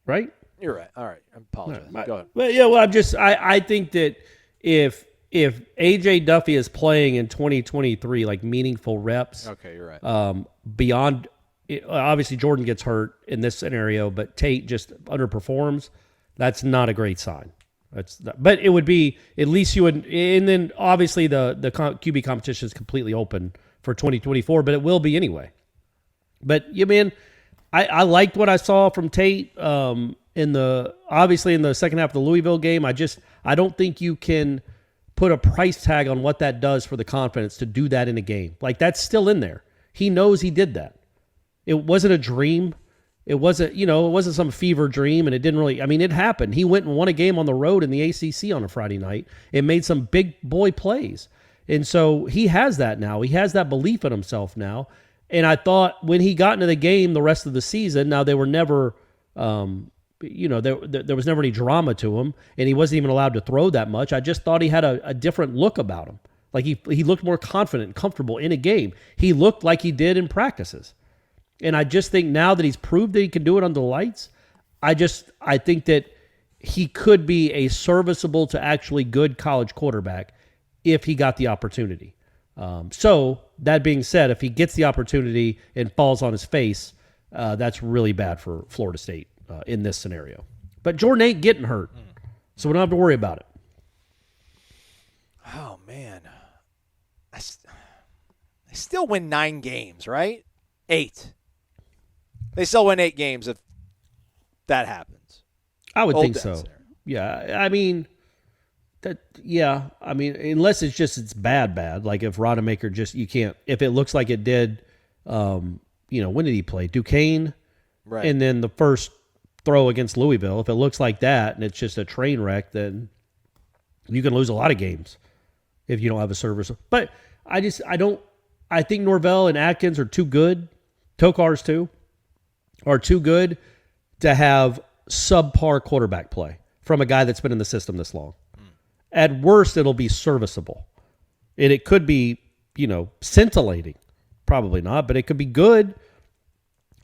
right?
You're right. All right, I apologize. Go ahead.
Well, I think that if A.J. Duffy is playing in 2023 like meaningful reps,
okay, you're right.
Beyond. Obviously, Jordan gets hurt in this scenario, but Tate just underperforms. That's not a great sign. But it would be at least you would, and then obviously the QB competition is completely open for 2024, but it will be anyway. But I liked what I saw from Tate in the second half of the Louisville game. I don't think you can put a price tag on what that does for the confidence to do that in a game. Like that's still in there. He knows he did that. It wasn't a dream. It wasn't some fever dream, and it didn't really. I mean, it happened. He went and won a game on the road in the ACC on a Friday night and made some big boy plays, and so he has that now. He has that belief in himself now. And I thought when he got into the game the rest of the season, now they were never, there was never any drama to him, and he wasn't even allowed to throw that much. I just thought he had a different look about him. Like he looked more confident and comfortable in a game. He looked like he did in practices. And I just think now that he's proved that he can do it under the lights, I think that he could be a serviceable to actually good college quarterback if he got the opportunity. So that being said, if he gets the opportunity and falls on his face, that's really bad for Florida State in this scenario. But Jordan ain't getting hurt, so we don't have to worry about it.
Oh, man. They still win 9 games, right? 8. They still win 8 games if that happens.
I would think so. Yeah, I mean, unless it's bad. Like if Rodemaker if it looks like it did, when did he play? Duquesne,
right?
And then the first throw against Louisville. If it looks like that and it's just a train wreck, then you can lose a lot of games if you don't have a service. But I think Norvell and Atkins are too good. Tokars too are too good to have subpar quarterback play from a guy that's been in the system this long. At worst, it'll be serviceable. And it could be, scintillating. Probably not, but it could be good.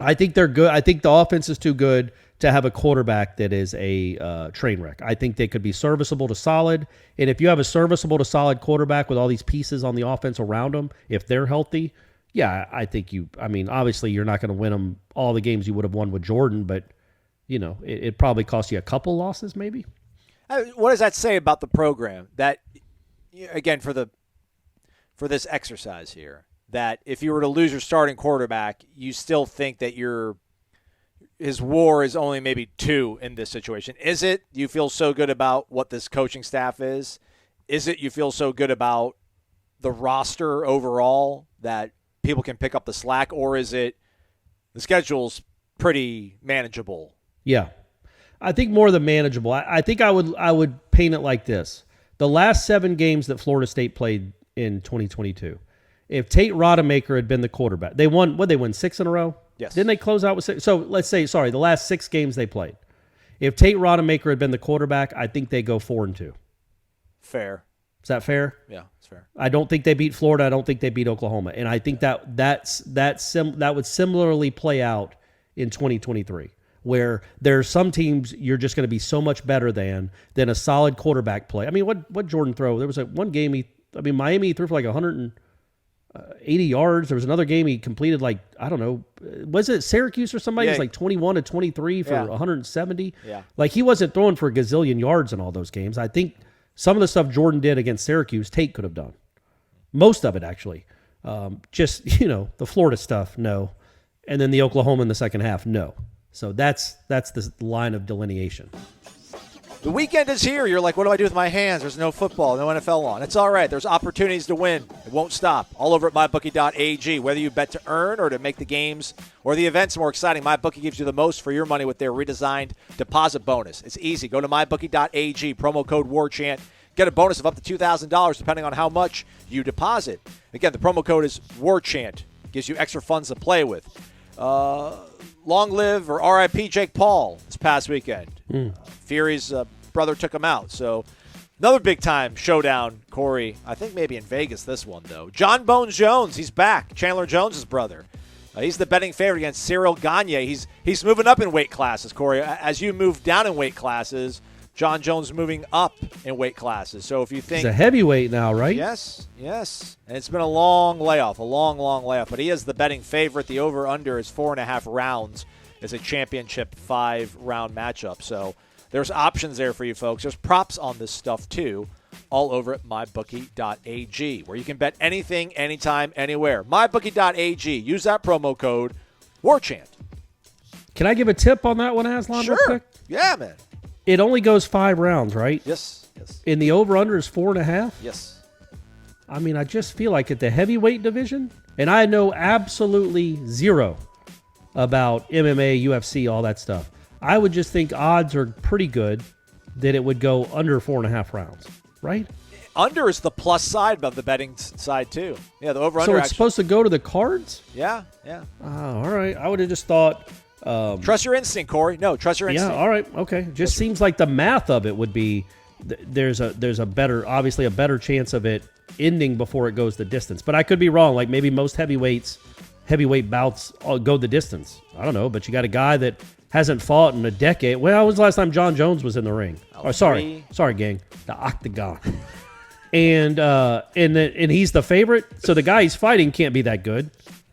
I think they're good. I think the offense is too good to have a quarterback that is a train wreck. I think they could be serviceable to solid. And if you have a serviceable to solid quarterback with all these pieces on the offense around them, if they're healthy, yeah, I think obviously you're not going to win them all the games you would have won with Jordan, but, it probably cost you a couple losses maybe.
What does that say about the program? That, again, for this exercise here, that if you were to lose your starting quarterback, you still think that his WAR is only maybe 2 in this situation. Is it you feel so good about what this coaching staff is? Is it you feel so good about the roster overall that people can pick up the slack? Or is it the schedule's pretty manageable?
Yeah. I think more than manageable. I think I would paint it like this. The last 7 games that Florida State played in 2022, if Tate Rodemaker had been the quarterback, they won 6 in a row?
Yes.
Didn't they close out with 6? So let's say, the last 6 games they played. If Tate Rodemaker had been the quarterback, I think they go 4-2.
Fair.
Is that fair?
Yeah, it's fair.
I don't think they beat Florida. I don't think they beat Oklahoma. And I think that would similarly play out in 2023, where there's some teams you're just going to be so much better than a solid quarterback play. I mean, what Jordan throw? There was one game Miami threw for like 180 yards. There was another game he completed was it Syracuse or somebody?
Yeah.
It was like 21-23 for 170.
Yeah.
Like he wasn't throwing for a gazillion yards in all those games. I think some of the stuff Jordan did against Syracuse, Tate could have done. Most of it, actually. The Florida stuff, no. And then the Oklahoma in the second half, no. So that's the line of delineation.
The weekend is here. You're like, what do I do with my hands? There's no football, no NFL on. It's all right. There's opportunities to win. It won't stop. All over at mybookie.ag. Whether you bet to earn or to make the games or the events more exciting, MyBookie gives you the most for your money with their redesigned deposit bonus. It's easy. Go to mybookie.ag, promo code WARCHANT. Get a bonus of up to $2,000 depending on how much you deposit. Again, the promo code is WARCHANT. Gives you extra funds to play with. Long live or RIP Jake Paul this past weekend. Fury's brother took him out. So another big-time showdown, Corey. I think maybe in Vegas this one, though. John Bones Jones, he's back. Chandler Jones' brother. He's the betting favorite against Cyril Gagne. He's moving up in weight classes, Corey. As you move down in weight classes, John Jones moving up in weight classes. So if you think...
He's a heavyweight now, right?
Yes. And it's been a long layoff, But he is the betting favorite. The over-under is 4.5 rounds. It's a championship 5-round matchup. So there's options there for you folks. There's props on this stuff, too, all over at mybookie.ag, where you can bet anything, anytime, anywhere. Mybookie.ag. Use that promo code WARCHANT.
Can I give a tip on that one, Aslan, real quick?
Yeah, man.
It only goes 5 rounds, right?
Yes.
And the over-under is 4.5?
Yes.
I mean, I just feel like at the heavyweight division, and I know absolutely zero about MMA, UFC, all that stuff. I would just think odds are pretty good that it would go under 4.5 rounds, right?
Under is the plus side of the betting side, too. Yeah, the over-under.
So it's supposed to go to the cards?
Yeah.
Oh, all right. I would have just thought...
trust your instinct, Corey. No, trust your instinct.
Yeah, all right. Okay. Just seems like the math of it would be there's a better chance of it ending before it goes the distance. But I could be wrong. Like maybe most heavyweight bouts go the distance. I don't know. But you got a guy that hasn't fought in a decade. Well, when was the last time John Jones was in the ring? Sorry, gang. The octagon. And he's the favorite. So the guy he's fighting can't be that good.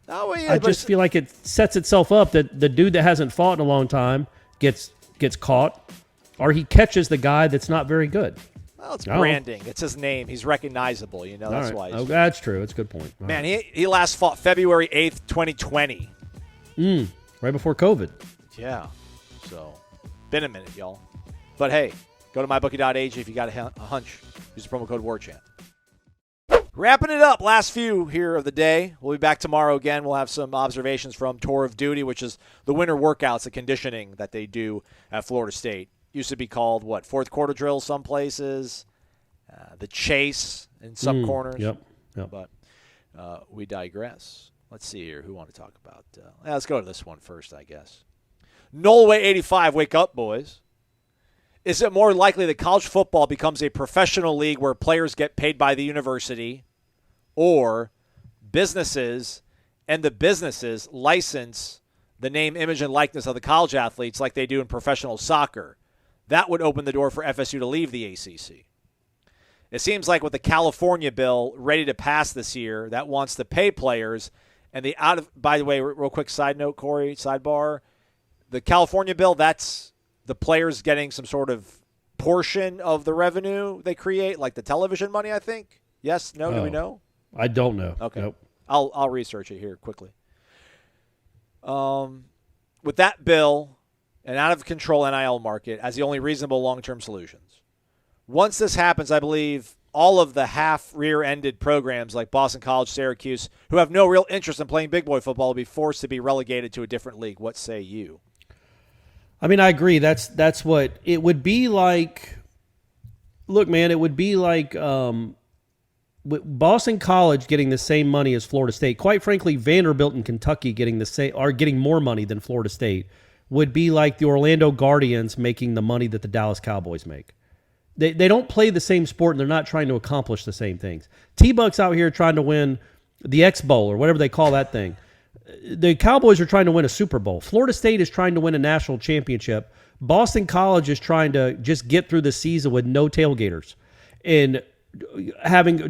Oh, yeah,
I just feel like it sets itself up that the dude that hasn't fought in a long time gets caught, or he catches the guy that's not very good.
Well, it's branding. It's his name. He's recognizable. That's why.
Oh, that's true. It's a good point.
Man, he last fought February 8th, 2020.
Right before COVID.
Yeah. So, been a minute, y'all. But hey, go to mybookie.ag if you got a hunch. Use the promo code WARCHANT. Wrapping it up, last few here of the day. We'll be back tomorrow again. We'll have some observations from Tour of Duty, which is the winter workouts, the conditioning that they do at Florida State. Used to be called, fourth quarter drill some places, the chase in some corners.
Yep.
But we digress. Let's see here. Who want to talk about? Let's go to this one first, I guess. Nolway 85, wake up, boys. Is it more likely that college football becomes a professional league where players get paid by the university, or businesses and the businesses license the name, image, and likeness of the college athletes like they do in professional soccer? That would open the door for FSU to leave the ACC. It seems like with the California bill ready to pass this year that wants to pay players, and by the way, real quick side note, Corey, sidebar, the California bill, that's the players getting some sort of portion of the revenue they create, like the television money, I think. Yes? No? Do we know?
I don't know.
Okay.
Nope.
I'll research it here quickly. With that bill, an out-of-control NIL market as the only reasonable long-term solutions. Once this happens, I believe all of the half-rear-ended programs like Boston College, Syracuse, who have no real interest in playing big boy football, will be forced to be relegated to a different league. What say you?
I mean, I agree. That's what it would be like. Look, man, it would be like Boston College getting the same money as Florida State. Quite frankly, Vanderbilt and Kentucky getting getting more money than Florida State would be like the Orlando Guardians making the money that the Dallas Cowboys make. They don't play the same sport, and they're not trying to accomplish the same things. T-Buck's out here trying to win the X Bowl or whatever they call that thing. The Cowboys are trying to win a Super Bowl. Florida State is trying to win a national championship. Boston College is trying to just get through the season with no tailgaters and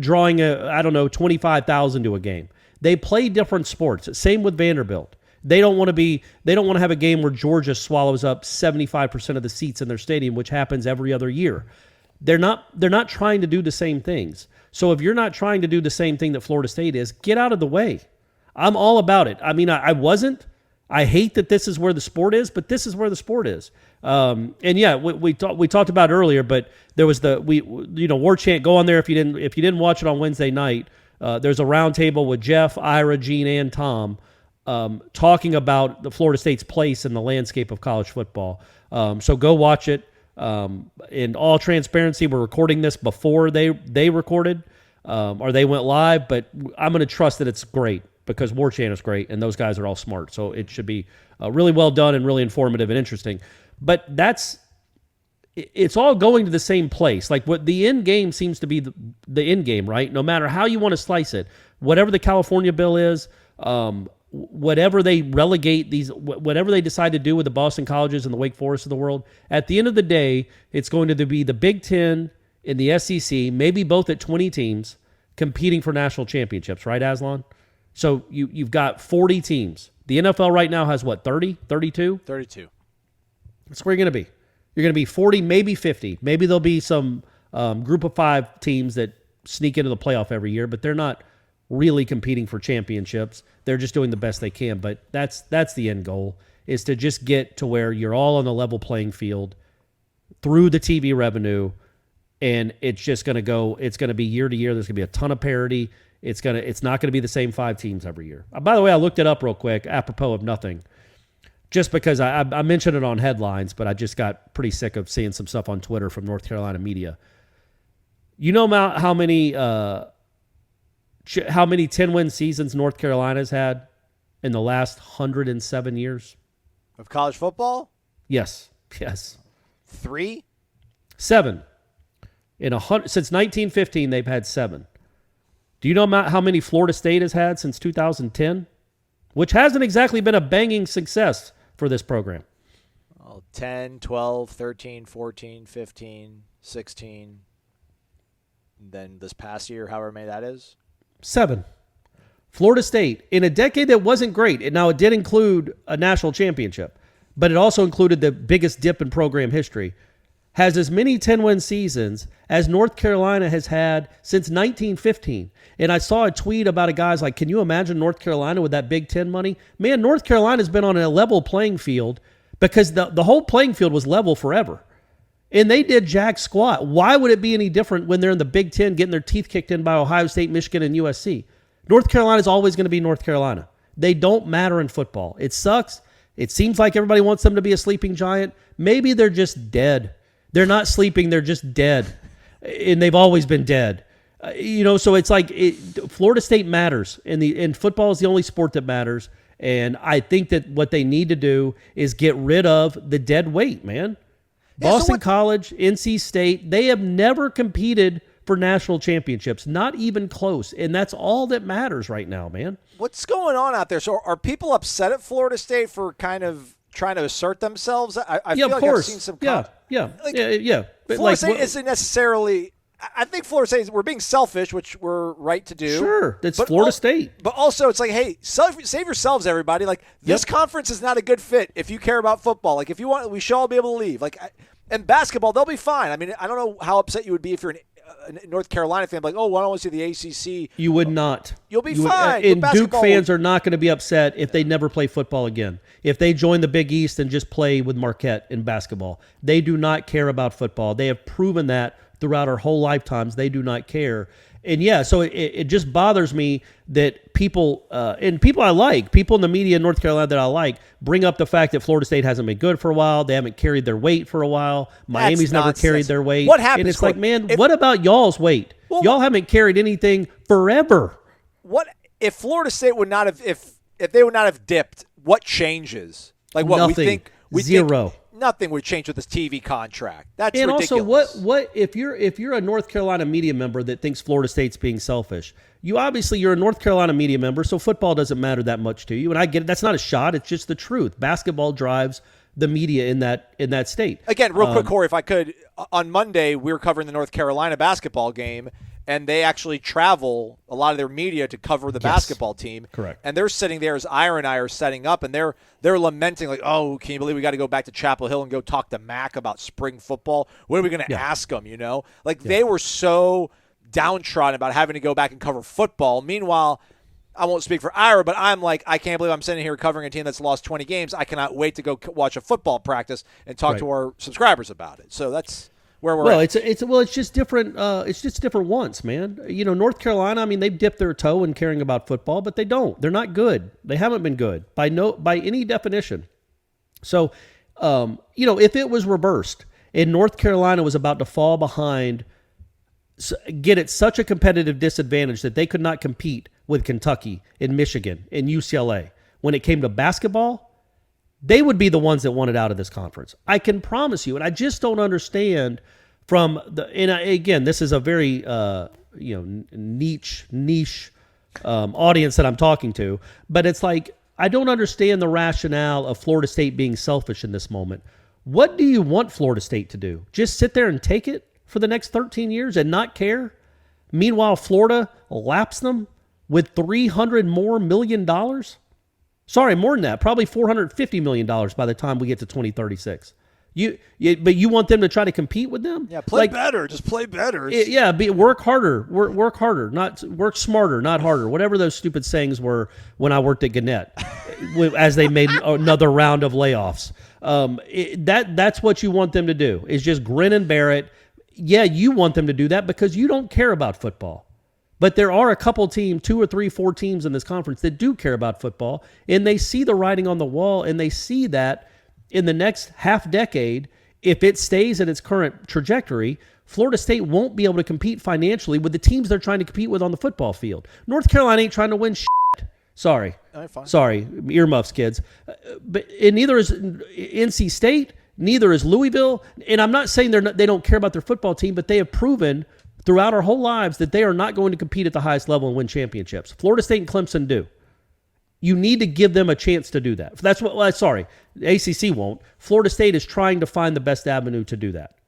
drawing 25,000 to a game. They play different sports. Same with Vanderbilt. They don't want to have a game where Georgia swallows up 75% of the seats in their stadium, which happens every other year. They're not trying to do the same things. So if you're not trying to do the same thing that Florida State is, get out of the way. I'm all about it. I mean, I wasn't. I hate that this is where the sport is, but this is where the sport is. And yeah, we talked about it earlier, but there was Warchant. Go on there if you didn't watch it on Wednesday night. There's a round table with Jeff, Ira, Gene, and Tom talking about the Florida State's place in the landscape of college football. So go watch it. In all transparency, we're recording this before they recorded or they went live, but I'm going to trust that it's great, because Warchant is great, and those guys are all smart. So it should be really well done and really informative and interesting. But it's all going to the same place. Like, what the end game seems to be the end game, right? No matter how you want to slice it, whatever the California bill is, whatever they relegate whatever they decide to do with the Boston Colleges and the Wake Forest of the world, at the end of the day, it's going to be the Big Ten and the SEC, maybe both at 20 teams, competing for national championships, right, Aslan? So you've got 40 teams. The NFL right now has what, 30, 32?
32.
That's where you're going to be. You're going to be 40, maybe 50. Maybe there'll be some group of 5 teams that sneak into the playoff every year, but they're not really competing for championships. They're just doing the best they can. But that's the end goal, is to just get to where you're all on a level playing field through the TV revenue, and it's just going to go. It's going to be year to year. There's going to be a ton of parity. It's not going to be the same 5 teams every year. By the way, I looked it up real quick, apropos of nothing, just because I mentioned it on headlines, but I just got pretty sick of seeing some stuff on Twitter from North Carolina media. You know how many 10-win seasons North Carolina's had in the last 107 years?
Of college football?
Yes.
3?
7. Since 1915, they've had 7. Do you know how many Florida State has had since 2010? Which hasn't exactly been a banging success for this program.
10, 12, 13, 14, 15, 16. Then this past year, however many that is?
7. Florida State, in a decade that wasn't great. Now, it did include a national championship, but it also included the biggest dip in program history, has as many 10-win seasons as North Carolina has had since 1915. And I saw a tweet about a guy's like, can you imagine North Carolina with that Big Ten money? Man, North Carolina's been on a level playing field because the whole playing field was level forever. And they did jack squat. Why would it be any different when they're in the Big Ten getting their teeth kicked in by Ohio State, Michigan, and USC? North Carolina is always going to be North Carolina. They don't matter in football. It sucks. It seems like everybody wants them to be a sleeping giant. Maybe they're just dead. They're not sleeping. They're just dead. And they've always been dead. So it's like Florida State matters. And football is the only sport that matters. And I think that what they need to do is get rid of the dead weight, man. Boston College, NC State, they have never competed for national championships, not even close. And that's all that matters right now, man.
What's going on out there? So are people upset at Florida State for kind of trying to assert themselves? I feel like I've seen some
yeah.
Florida State isn't necessarily – I think Florida State, we're being selfish, which we're right to do.
Sure, that's Florida State.
But also it's like, hey, save yourselves, everybody. Like, this conference is not a good fit if you care about football. Like, if you want – we should all be able to leave. Like, and basketball, they'll be fine. I mean, I don't know how upset you would be if you're a North Carolina fan. Like, oh, why don't we see the ACC?
You would not.
You'll be fine.
And Duke fans are not going to be upset if they never play football again. If they join the Big East and just play with Marquette in basketball. They do not care about football. They have proven that throughout our whole lifetimes. They do not care. And yeah, so it just bothers me that people, and people I like, people in the media in North Carolina that I like, bring up the fact that Florida State hasn't been good for a while. They haven't carried their weight for a while. Miami's never carried their weight.
What happens?
And it's like, man, what about y'all's weight? Y'all haven't carried anything forever.
What if Florida State would not have, if they would not have dipped, what changes? Like what
Nothing.
we
Zero.
think nothing would change with this TV contract. That's
and
ridiculous.
Also, what if you're a North Carolina media member that thinks Florida State's being selfish? You're a North Carolina media member, so football doesn't matter that much to you. And I get it. That's not a shot. It's just the truth. Basketball drives the media in that state.
Again, real quick, Corey, if I could, on Monday we were covering the North Carolina basketball game, and they actually travel a lot of their media to cover the basketball team.
Correct.
And they're sitting there as Ira and I are setting up, and they're lamenting like, oh, can you believe we got to go back to Chapel Hill and go talk to Mac about spring football? What are we going to ask them, They were so downtrodden about having to go back and cover football. Meanwhile, I won't speak for Ira, but I'm like, I can't believe I'm sitting here covering a team that's lost 20 games. I cannot wait to go watch a football practice and talk to our subscribers about it. So that's where we're at.
It's just different. It's just different wants, man. North Carolina. I mean, they've dipped their toe in caring about football, but they don't. They're not good. They haven't been good by any definition. So, if it was reversed and North Carolina was about to fall behind, get at such a competitive disadvantage that they could not compete with Kentucky and Michigan and UCLA when it came to basketball, they would be the ones that wanted out of this conference. I can promise you. And I just don't understand again, this is a very, niche audience that I'm talking to, but it's like, I don't understand the rationale of Florida State being selfish in this moment. What do you want Florida State to do? Just sit there and take it for the next 13 years and not care? Meanwhile, Florida laps them with $300 million more? Sorry, more than that. Probably $450 million by the time we get to 2036. But you want them to try to compete with them?
Yeah, play better. Just play better.
Work harder. Work harder. Not work smarter, not harder. Whatever those stupid sayings were when I worked at Gannett, as they made another round of layoffs. That's what you want them to do, is just grin and bear it. Yeah, you want them to do that because you don't care about football. But there are a couple teams, 2 or 3, 4 teams in this conference that do care about football, and they see the writing on the wall, and they see that in the next half decade, if it stays at its current trajectory, Florida State won't be able to compete financially with the teams they're trying to compete with on the football field. North Carolina ain't trying to win shit. Sorry. Sorry, earmuffs, kids. And neither is NC State, neither is Louisville, and I'm not saying they don't care about their football team, but they have proven throughout our whole lives that they are not going to compete at the highest level and win championships. Florida State and Clemson do. You need to give them a chance to do that. The ACC won't. Florida State is trying to find the best avenue to do that.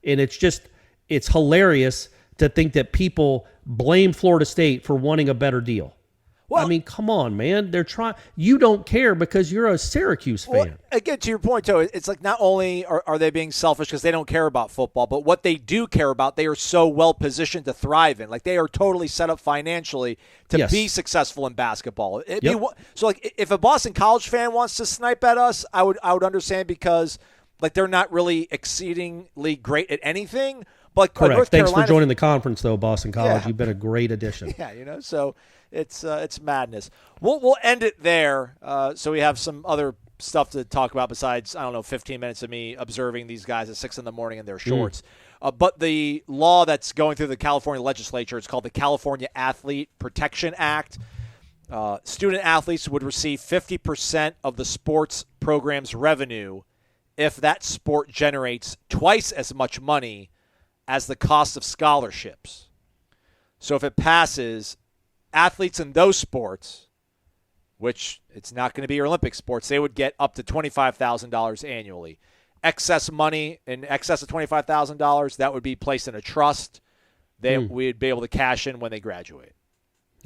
And it's hilarious to think that people blame Florida State for wanting a better deal. Well, I mean, come on, man. They're trying. You don't care because you're a Syracuse fan.
Well, again, to your point, too, it's like not only are they being selfish because they don't care about football, but what they do care about, they are so well positioned to thrive in. Like, they are totally set up financially to be successful in basketball. So, like, if a Boston College fan wants to snipe at us, I would understand, because Like they're not really exceedingly great at anything. But
Correct.
North
Thanks
Carolina,
for joining the conference, though, Boston College.
Yeah.
You've been a great addition.
Yeah, so it's madness. We'll end it there. So we have some other stuff to talk about besides, 15 minutes of me observing these guys at 6 in the morning in their shorts. But the law that's going through the California legislature, it's called the California Athlete Protection Act. Student athletes would receive 50% of the sports program's revenue if that sport generates twice as much money as the cost of scholarships. So if it passes, athletes in those sports, which it's not going to be your Olympic sports, they would get up to $25,000 annually. Excess money in excess of $25,000, that would be placed in a trust. We'd be able to cash in when they graduate.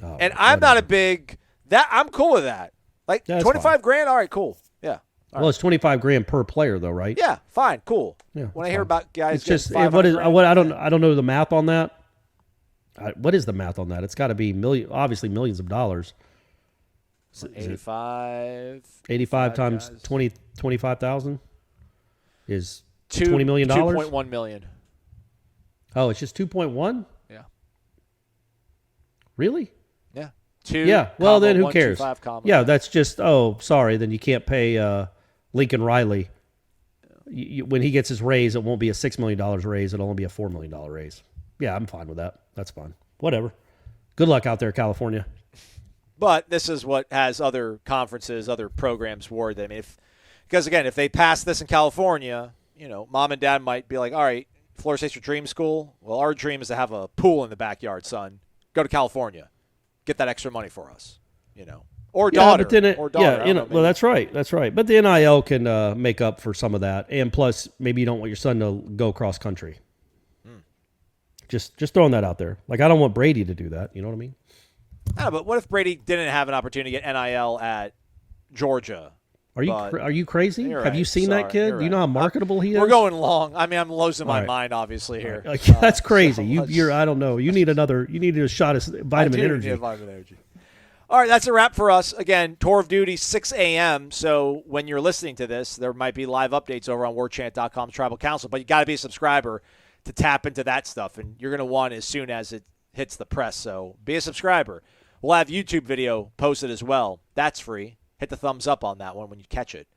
Oh,
and I'm not a big I'm cool with that. Like
That's
25 grand, all right, cool. Yeah.
Well, it's $25,000 per player, though, right?
Yeah, fine, cool.
Yeah,
when I hear about guys,
it's just
getting
what is
$500,000,
what I don't know the math on that. What is the math on that? It's got to be obviously millions of dollars. 85 times
guys.
25,000 is $20 million.
$2.1 million.
Oh, it's just 2.1.
Yeah.
Really?
Yeah.
Yeah. Well, then who cares?
125,
Yeah, that's just. Oh, sorry. Then you can't pay Lincoln Riley. When he gets his raise, it won't be a $6 million raise. It'll only be a $4 million raise. Yeah, I'm fine with that. That's fine. Whatever. Good luck out there, California.
But this is what has other conferences, other programs worried. I mean, because again, if they pass this in California, mom and dad might be like, all right, Florida State's your dream school. Well, our dream is to have a pool in the backyard, son. Go to California. Get that extra money for us, Or daughter.
But then
or daughter.
well, that's right. That's right. But the NIL can make up for some of that. And plus, maybe you don't want your son to go cross country. Just throwing that out there. Like, I don't want Brady to do that. You know what I mean?
I don't know, but what if Brady didn't have an opportunity to get NIL at Georgia?
Are you crazy?
Have
Have you seen that kid? Do you know how marketable he is?
We're going long. I mean, I'm losing my
right.
mind, obviously, here.
Like, that's crazy. You're I don't know. You need a shot of vitamin energy.
Vitamin energy. All right, that's a wrap for us. Again, tour of duty, 6 a.m. So when you're listening to this, there might be live updates over on warchant.com's Tribal Council, but you got to be a subscriber to tap into that stuff, and you're going to want it as soon as it hits the press. So be a subscriber. We'll have YouTube video posted as well. That's free. Hit the thumbs up on that one when you catch it.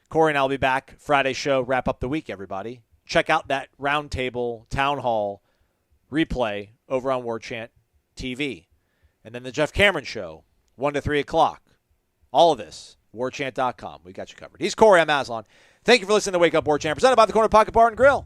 Corey and I will be back. Friday show, wrap up the week, everybody. Check out that roundtable town hall replay over on Warchant TV. And then the Jeff Cameron show, 1 to 3 o'clock. All of this, warchant.com. We got you covered. He's Corey. I'm Aslan. Thank you for listening to Wake Up Warchant, presented by the Corner Pocket Bar and Grill.